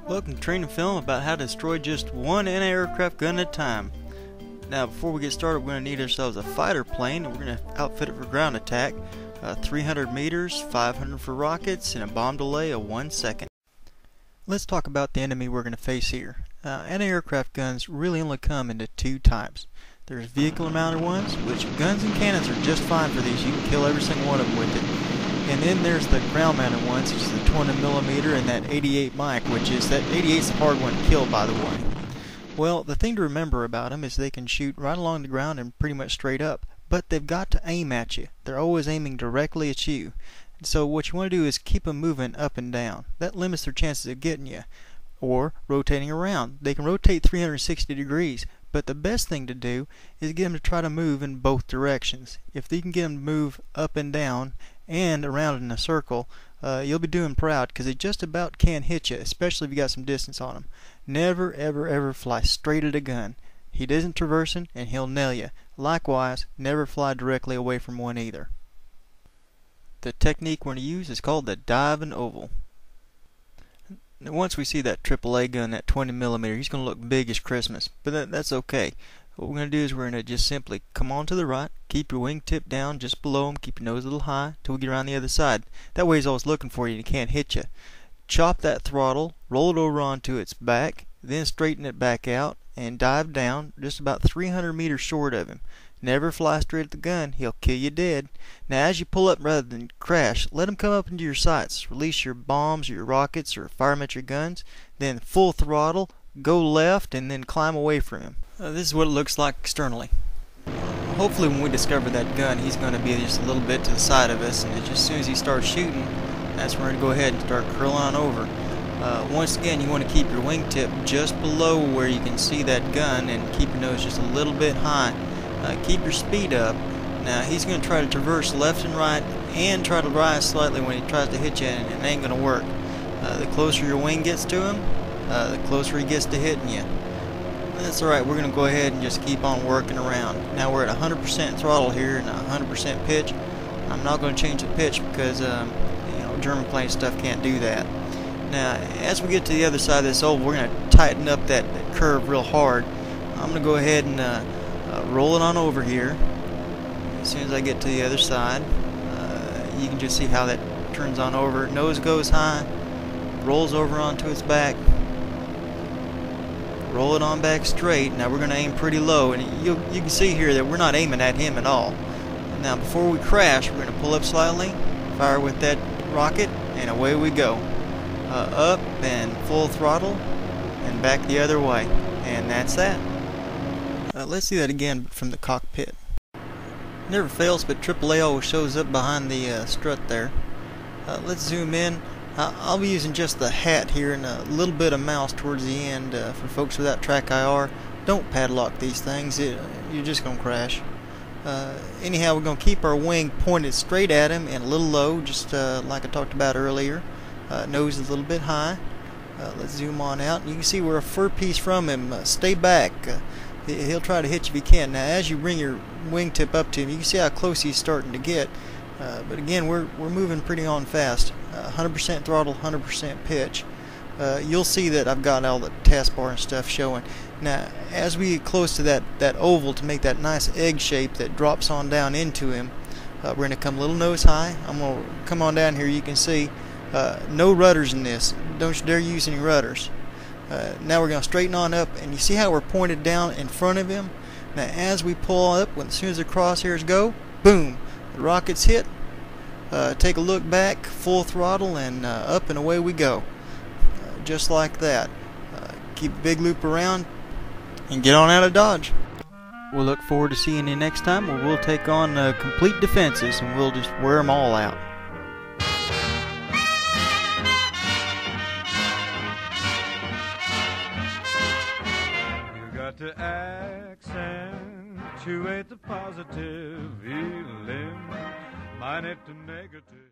Welcome to Training Film about how to destroy just one anti-aircraft gun at a time. Now before we get started, we're going to need ourselves a fighter plane, and we're going to outfit it for ground attack. 300 meters, 500 for rockets, and a bomb delay of 1 second. Let's talk about the enemy we're going to face here. Anti-aircraft guns really only come into two types. There's vehicle-mounted ones, which guns and cannons are just fine for these. You can kill every single one of them with it. And then there's the ground-mounted ones, which is the 20mm and that 88 mic, which is that 88's the hard one to kill, by the way. Well, the thing to remember about them is they can shoot right along the ground and pretty much straight up, but they've got to aim at you. They're always aiming directly at you. So what you want to do is keep them moving up and down. That limits their chances of getting you. Or rotating around. They can rotate 360 degrees, but the best thing to do is get them to try to move in both directions. If you can get them to move up and down and around in a circle, you'll be doing proud, because they just about can't hit you, especially if you got some distance on them. Never ever ever fly straight at a gun. He isn't traversing and he'll nail you. Likewise, never fly directly away from one either. The technique we're going to use is called the dive and oval. Now, once we see that AAA gun, that 20mm, he's going to look big as Christmas, but that's okay. What we're going to do is we're going to just simply come on to the right, keep your wingtip down just below him, keep your nose a little high till we get around the other side. That way he's always looking for you and he can't hit you. Chop that throttle, roll it over onto its back, then straighten it back out and dive down just about 300 meters short of him. Never fly straight at the gun, he'll kill you dead. Now as you pull up rather than crash, let him come up into your sights. Release your bombs or your rockets or fire them at your guns, then full throttle, go left and then climb away from him. This is what it looks like externally. Hopefully when we discover that gun, he's going to be just a little bit to the side of us, and just as soon as he starts shooting, that's when we're going to go ahead and start curling on over. Once again, you want to keep your wingtip just below where you can see that gun and keep your nose just a little bit high. Keep your speed up. Now he's going to try to traverse left and right and try to rise slightly when he tries to hit you, and it ain't going to work. The closer your wing gets to him, the closer he gets to hitting you. That's alright, we're going to go ahead and just keep on working around. Now we're at 100% throttle here and 100% pitch. I'm not going to change the pitch because German plane stuff can't do that. Now as we get to the other side of this oval, we're going to tighten up that curve real hard. I'm going to go ahead and roll it on over here. As soon as I get to the other side, you can just see how that turns on over. Nose goes high, rolls over onto its back, roll it on back straight. Now we're going to aim pretty low, and you can see here that we're not aiming at him at all. Now before we crash, we're going to pull up slightly, fire with that rocket, and away we go. Up and full throttle and back the other way, and that's that. Let's see that again from the cockpit. Never fails, but AAA always shows up behind the strut there. Let's zoom in. I'll be using just the hat here and a little bit of mouse towards the end for folks without track IR. Don't padlock these things, you're just going to crash. Anyhow, we're going to keep our wing pointed straight at him and a little low, just like I talked about earlier. Nose is a little bit high. Let's zoom on out. You can see we're a fur piece from him. Stay back. He'll try to hit you if he can. Now as you bring your wingtip up to him, you can see how close he's starting to get. But again, we're moving pretty on fast. 100% throttle, 100% pitch. You'll see that I've got all the taskbar and stuff showing. Now as we get close to that oval to make that nice egg shape that drops on down into him, we're going to come a little nose high. I'm going to come on down here. You can see no rudders in this. Don't you dare use any rudders. Now we're going to straighten on up, and you see how we're pointed down in front of him? Now as we pull up, as soon as the crosshairs go, boom, the rockets hit. Take a look back, full throttle, and up and away we go. Just like that. Keep a big loop around and get on out of Dodge. We'll look forward to seeing you next time, where we'll take on complete defenses and we'll just wear them all out. To accentuate the positive, feeling minus the negative.